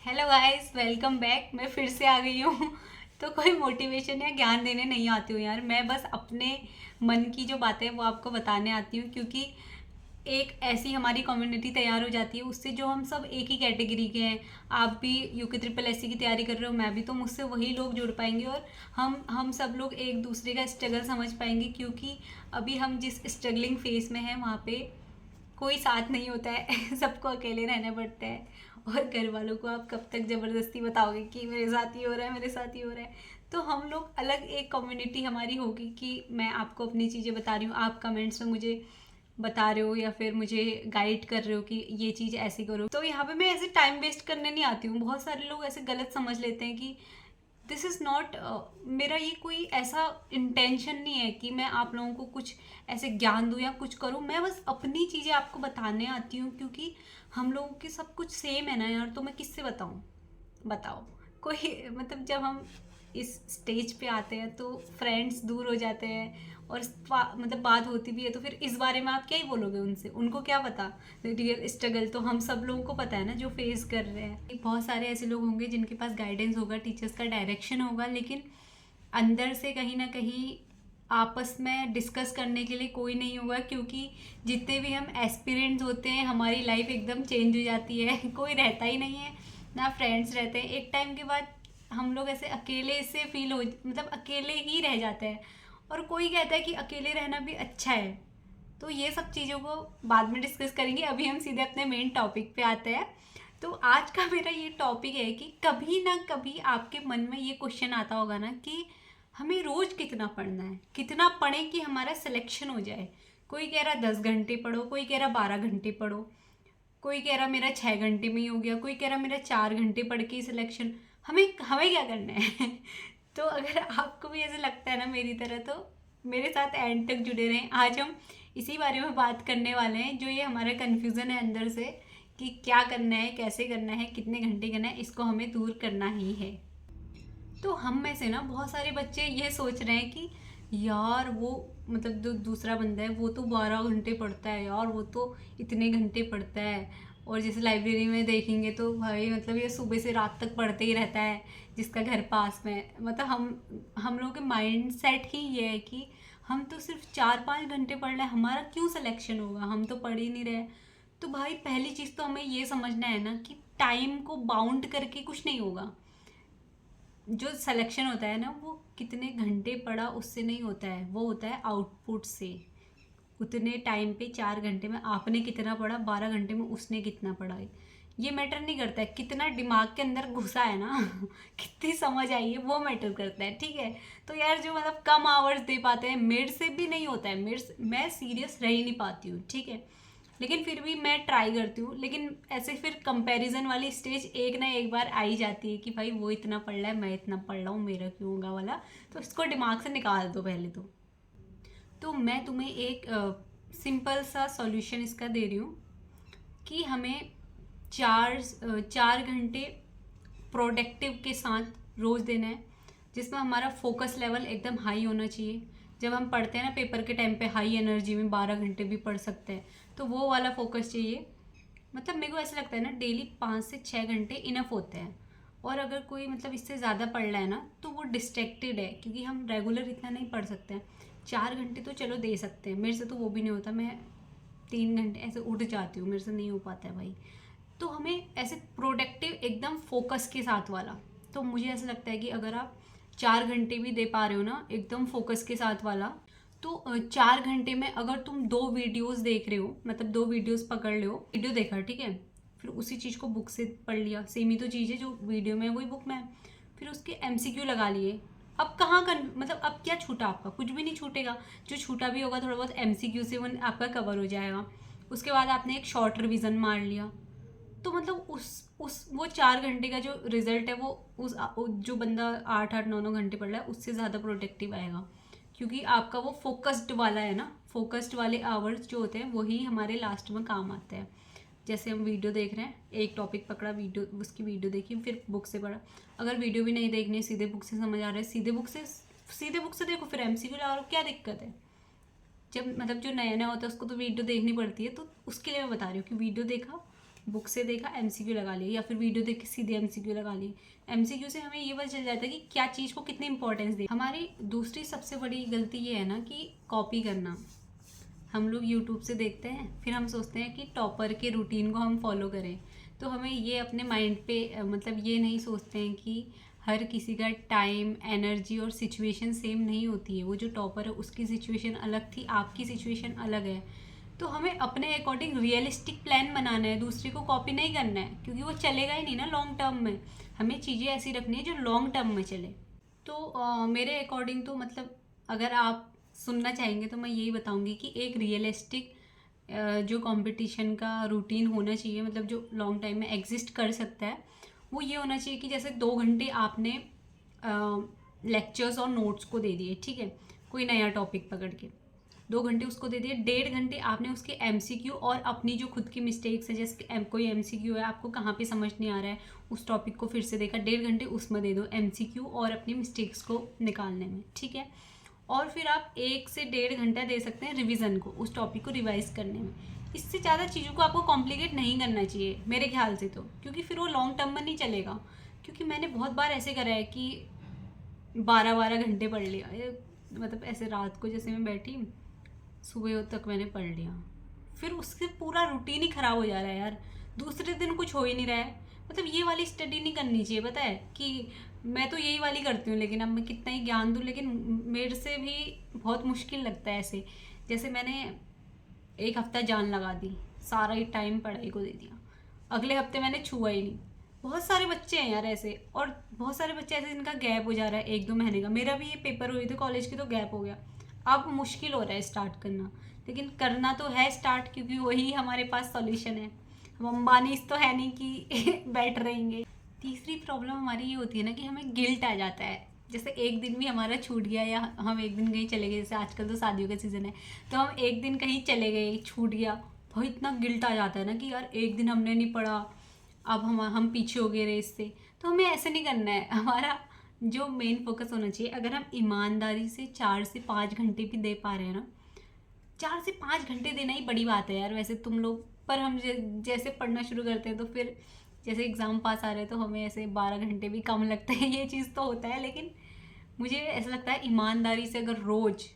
Hello guys, welcome back. मैं फिर से आ गई हूँ। तो कोई मोटिवेशन या ज्ञान देने नहीं आती हूँ यार, मैं बस अपने मन की जो बातें हैं वो आपको बताने आती हूँ, क्योंकि एक ऐसी हमारी कम्युनिटी तैयार हो जाती है उससे, जो हम सब एक ही कैटेगरी के हैं। आप भी यूके ट्रिपल एससी की तैयारी कर रहे हो, मैं भी, तो मुझसे वही लोग जुड़ पाएंगे और हम सब लोग एक दूसरे का स्ट्रगल समझ पाएंगे, क्योंकि अभी हम जिस स्ट्रगलिंग फेस में हैं वहाँ पे कोई साथ नहीं होता है। सबको अकेले रहना पड़ता है। और घर वालों को आप कब तक ज़बरदस्ती बताओगे कि मेरे साथ ही हो रहा है, मेरे साथ ही हो रहा है। तो हम लोग अलग एक कम्युनिटी हमारी होगी कि मैं आपको अपनी चीज़ें बता रही हूँ, आप कमेंट्स में मुझे बता रहे हो या फिर मुझे गाइड कर रहे हो कि ये चीज़ ऐसी करो। तो यहाँ पे मैं ऐसे टाइम वेस्ट करने नहीं आती हूँ। बहुत सारे लोग ऐसे गलत समझ लेते हैं कि दिस इज़ नॉट, मेरा ये कोई ऐसा इंटेंशन नहीं है कि मैं आप लोगों को कुछ ऐसे ज्ञान दूँ या कुछ करूँ। मैं बस अपनी चीज़ें आपको बताने आती हूँ, क्योंकि हम लोगों की सब कुछ सेम है ना यार, तो मैं किससे बताऊँ? बताओ। कोई मतलब जब हम इस स्टेज पे आते हैं तो फ्रेंड्स दूर हो जाते हैं, और मतलब बात होती भी है तो फिर इस बारे में आप क्या ही बोलोगे उनसे, उनको क्या पता। रियल स्ट्रगल तो हम सब लोगों को पता है ना, जो फेस कर रहे हैं। बहुत सारे ऐसे लोग होंगे जिनके पास गाइडेंस होगा, टीचर्स का डायरेक्शन होगा, लेकिन अंदर से कहीं ना कहीं आपस में डिस्कस करने के लिए कोई नहीं होगा, क्योंकि जितने भी हम एस्पिरेंट्स होते हैं हमारी लाइफ एकदम चेंज हो जाती है। कोई रहता ही नहीं है, ना फ्रेंड्स रहते हैं। एक टाइम के बाद हम लोग ऐसे अकेले से फील हो, मतलब अकेले ही रह जाते हैं। और कोई कहता है कि अकेले रहना भी अच्छा है। तो ये सब चीज़ों को बाद में डिस्कस करेंगे, अभी हम सीधे अपने मेन टॉपिक पे आते हैं। तो आज का मेरा ये टॉपिक है कि कभी ना कभी आपके मन में ये क्वेश्चन आता होगा ना कि हमें रोज कितना पढ़ना है, कितना पढ़ें कि हमारा सिलेक्शन हो जाए। कोई कह रहा 10 घंटे पढ़ो, कोई कह रहा 12 घंटे पढ़ो, कोई कह रहा मेरा 6 घंटे में ही हो गया, कोई कह रहा मेरा 4 घंटे पढ़ के ही सिलेक्शन। हमें हमें क्या करना है? तो अगर आपको भी ऐसे लगता है ना मेरी तरह, तो मेरे साथ एंड तक जुड़े रहें। आज हम इसी बारे में बात करने वाले हैं, जो ये हमारा कन्फ्यूज़न है अंदर से कि क्या करना है, कैसे करना है, कितने घंटे करना है, इसको हमें दूर करना ही है। तो हम में से ना बहुत सारे बच्चे ये सोच रहे हैं कि यार वो, मतलब जो दूसरा बंदा है वो तो 12 घंटे पढ़ता है यार, वो तो इतने घंटे पढ़ता है। और जैसे लाइब्रेरी में देखेंगे तो भाई मतलब ये सुबह से रात तक पढ़ते ही रहता है, जिसका घर पास में है। मतलब हम लोगों के माइंड सेट ही ये है कि हम तो सिर्फ 4-5 घंटे पढ़ रहे हैं, हमारा क्यों सिलेक्शन होगा, हम तो पढ़ ही नहीं रहे। तो भाई पहली चीज़ तो हमें ये समझना है ना कि टाइम को बाउंड करके कुछ नहीं होगा। जो सिलेक्शन होता है ना, वो कितने घंटे पढ़ा उससे नहीं होता है, वो होता है आउटपुट से। उतने टाइम पे 4 घंटे में आपने कितना पढ़ा, 12 घंटे में उसने कितना पढ़ा है, ये मैटर नहीं करता है। कितना दिमाग के अंदर घुसा है ना, कितनी समझ आई है, वो मैटर करता है। ठीक है। तो यार जो मतलब कम आवर्स दे पाते हैं, मेरे से भी नहीं होता है, मैं सीरियस रह ही नहीं पाती हूँ। ठीक है। लेकिन फिर भी मैं ट्राई करती हूँ। लेकिन ऐसे फिर कंपैरिजन वाली स्टेज एक ना एक बार आ ही जाती है कि भाई वो इतना पढ़ रहा है, मैं इतना पढ़ रहा हूँ, मेरा क्यों होगा वाला। तो इसको दिमाग से निकाल दो पहले तो मैं तुम्हें एक सिंपल सा सॉल्यूशन इसका दे रही हूँ कि हमें 4 घंटे प्रोडक्टिव के साथ रोज़ देना है, जिसमें हमारा फोकस लेवल एकदम हाई होना चाहिए। जब हम पढ़ते हैं ना पेपर के टाइम पे, हाई एनर्जी में 12 घंटे भी पढ़ सकते हैं, तो वो वाला फोकस चाहिए। मतलब मेरे को ऐसा लगता है ना, डेली 5 से 6 घंटे इनफ होते हैं। और अगर कोई मतलब इससे ज़्यादा पढ़ रहा है ना, तो वो डिस्ट्रैक्टेड है, क्योंकि हम रेगुलर इतना नहीं पढ़ सकते हैं। 4 घंटे तो चलो दे सकते हैं, मेरे से तो वो भी नहीं होता। मैं 3 घंटे ऐसे उठ जाती हूँ, मेरे से नहीं हो पाता है भाई। तो हमें ऐसे प्रोडक्टिव एकदम फोकस के साथ वाला। तो मुझे ऐसा लगता है कि अगर आप 4 घंटे भी दे पा रहे हो ना एकदम फोकस के साथ वाला, तो 4 घंटे में अगर तुम 2 वीडियोस देख रहे हो, मतलब 2 वीडियोस पकड़ लो, वीडियो देखा, ठीक है, फिर उसी चीज़ को बुक से पढ़ लिया, सेम ही तो चीज़ है, जो वीडियो में है वही बुक में है। फिर उसके एमसीक्यू लगा लिए। अब कहाँ कर, मतलब अब क्या छूटा आपका? कुछ भी नहीं छूटेगा। जो छूटा भी होगा थोड़ा बहुत एमसीक्यू से वो आपका कवर हो जाएगा। उसके बाद आपने एक शॉर्ट रिवीजन मार लिया। तो मतलब उस वो 4 घंटे का जो रिजल्ट है, वो जो बंदा 8-8 9-9 घंटे पढ़ रहा है उससे ज़्यादा प्रोडक्टिव आएगा, क्योंकि आपका वो फोकस्ड वाला है ना। फोकस्ड वाले आवर्स जो होते हैं वही हमारे लास्ट में काम आते हैं। जैसे हम वीडियो देख रहे हैं, एक टॉपिक पकड़ा, वीडियो उसकी वीडियो देखी, फिर बुक से पढ़ा। अगर वीडियो भी नहीं देखनी, सीधे बुक से समझ आ रहा है, सीधे बुक से देखो, फिर एमसीक्यू लगा लो, क्या दिक्कत है? जब मतलब जो नया नया होता है उसको तो वीडियो देखनी पड़ती है, तो उसके लिए मैं बता रही हूँ कि वीडियो देखा बुक से देखा एमसीक्यू लगा लिया, या फिर वीडियो देख के सीधे एमसीक्यू लगा लिए। एमसीक्यू से हमें ये पता चल जाता है कि क्या चीज़ को कितनी इंपॉर्टेंस दे। हमारी दूसरी सबसे बड़ी गलती ये है ना कि कॉपी करना। हम लोग यूट्यूब से देखते हैं, फिर हम सोचते हैं कि टॉपर के रूटीन को हम फॉलो करें। तो हमें ये अपने माइंड पे मतलब ये नहीं सोचते हैं कि हर किसी का टाइम, एनर्जी और सिचुएशन सेम नहीं होती है। वो जो टॉपर है उसकी सिचुएशन अलग थी, आपकी सिचुएशन अलग है। तो हमें अपने अकॉर्डिंग रियलिस्टिक प्लान बनाना है, दूसरे को कॉपी नहीं करना है, क्योंकि वो चलेगा ही नहीं ना लॉन्ग टर्म में। हमें चीज़ें ऐसी रखनी है जो लॉन्ग टर्म में चले। तो मेरे अकॉर्डिंग तो मतलब अगर आप सुनना चाहेंगे तो मैं यही बताऊंगी कि एक रियलिस्टिक जो कंपटीशन का रूटीन होना चाहिए, मतलब जो लॉन्ग टाइम में एग्जिस्ट कर सकता है, वो ये होना चाहिए कि जैसे 2 घंटे आपने लेक्चर्स और नोट्स को दे दिए, ठीक है, कोई नया टॉपिक पकड़ के 2 घंटे उसको दे दिए। 1.5 घंटे आपने उसके एमसीक्यू और अपनी जो खुद की मिस्टेक्स है, जैसे कोई एमसीक्यू है आपको कहाँ पे समझ नहीं आ रहा है, उस टॉपिक को फिर से देखा, 1.5 घंटे उसमें दे दो एमसीक्यू और अपनी मिस्टेक्स को निकालने में, ठीक है। और फिर आप 1 से 1.5 घंटा दे सकते हैं रिवीजन को, उस टॉपिक को रिवाइज करने में। इससे ज़्यादा चीज़ों को आपको कॉम्प्लिकेट नहीं करना चाहिए मेरे ख्याल से, तो क्योंकि फिर वो लॉन्ग टर्म में नहीं चलेगा। क्योंकि मैंने बहुत बार ऐसे करा है कि 12-12 घंटे पढ़ लिया, मतलब ऐसे रात को जैसे मैं बैठी सुबह तक मैंने पढ़ लिया, फिर उससे पूरा रूटीन ही ख़राब हो जा रहा है यार। दूसरे दिन कुछ हो ही नहीं रहा है। मतलब ये वाली स्टडी नहीं करनी चाहिए, पता है कि मैं तो यही वाली करती हूँ, लेकिन अब मैं कितना ही ज्ञान दूँ, लेकिन मेरे से भी बहुत मुश्किल लगता है ऐसे। जैसे मैंने 1 हफ्ता जान लगा दी, सारा ही टाइम पढ़ाई को दे दिया, अगले हफ्ते मैंने छुआ ही नहीं। बहुत सारे बच्चे हैं यार ऐसे, और बहुत सारे बच्चे ऐसे जिनका गैप हो जा रहा है 1-2 महीने का। मेरा भी ये पेपर हुए थे कॉलेज के तो गैप हो गया। अब मुश्किल हो रहा है स्टार्ट करना, लेकिन करना तो है स्टार्ट, क्योंकि वही हमारे पास सॉल्यूशन है। हम अंबानी तो है नहीं कि बैठ रहेंगे। तीसरी प्रॉब्लम हमारी ये होती है ना कि हमें गिल्ट आ जाता है। जैसे एक दिन भी हमारा छूट गया, या हम एक दिन कहीं चले गए, जैसे आजकल तो शादियों का सीज़न है, तो हम एक दिन कहीं चले गए, छूट गया, भाई इतना गिल्ट आ जाता है ना कि यार एक दिन हमने नहीं पढ़ा, अब हम पीछे हो गए रेस से। तो हमें ऐसे नहीं करना है। हमारा जो मेन फोकस होना चाहिए, अगर हम ईमानदारी से 4 से 5 घंटे भी दे पा रहे हैं ना, 4 से 5 घंटे देना ही बड़ी बात है यार वैसे तुम लोग। पर हम जैसे पढ़ना शुरू करते हैं तो फिर जैसे एग्ज़ाम पास आ रहे हैं तो हमें ऐसे 12 घंटे भी कम लगते हैं। ये चीज़ तो होता है, लेकिन मुझे ऐसा लगता है ईमानदारी से अगर रोज़,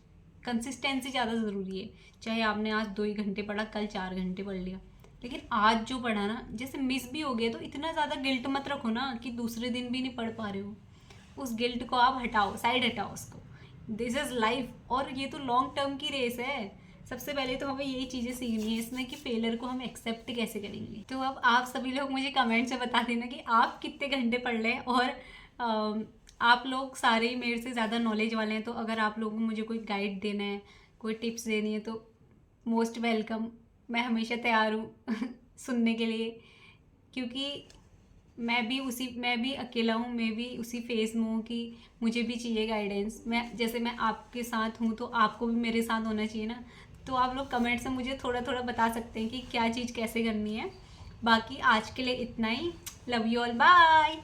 कंसिस्टेंसी ज़्यादा ज़रूरी है। चाहे आपने आज 2 ही घंटे पढ़ा, कल 4 घंटे पढ़ लिया, लेकिन आज जो पढ़ा ना, जैसे मिस भी हो गया तो इतना ज़्यादा गिल्ट मत रखो ना कि दूसरे दिन भी नहीं पढ़ पा रहे हो। उस गिल्ट को आप हटाओ, साइड हटाओ उसको। दिस इज़ लाइफ, और ये तो लॉन्ग टर्म की रेस है। सबसे पहले तो हमें यही चीज़ें सीखनी है इसमें कि फेलर को हम एक्सेप्ट कैसे करेंगे। तो अब आप सभी लोग मुझे कमेंट से बता देना कि आप कितने घंटे पढ़ लें, और आप लोग सारे ही मेरे से ज़्यादा नॉलेज वाले हैं, तो अगर आप लोगों को मुझे कोई गाइड देना है, कोई टिप्स देनी है, तो मोस्ट वेलकम। मैं हमेशा तैयार हूँ सुनने के लिए, क्योंकि मैं भी अकेला हूँ, मैं भी उसी फेज़ में हूँ कि मुझे भी चाहिए गाइडेंस। जैसे मैं आपके साथ हूँ तो आपको भी मेरे साथ होना चाहिए ना। तो आप लोग कमेंट से मुझे थोड़ा थोड़ा बता सकते हैं कि क्या चीज़ कैसे करनी है। बाकी आज के लिए इतना ही। Love you all, bye.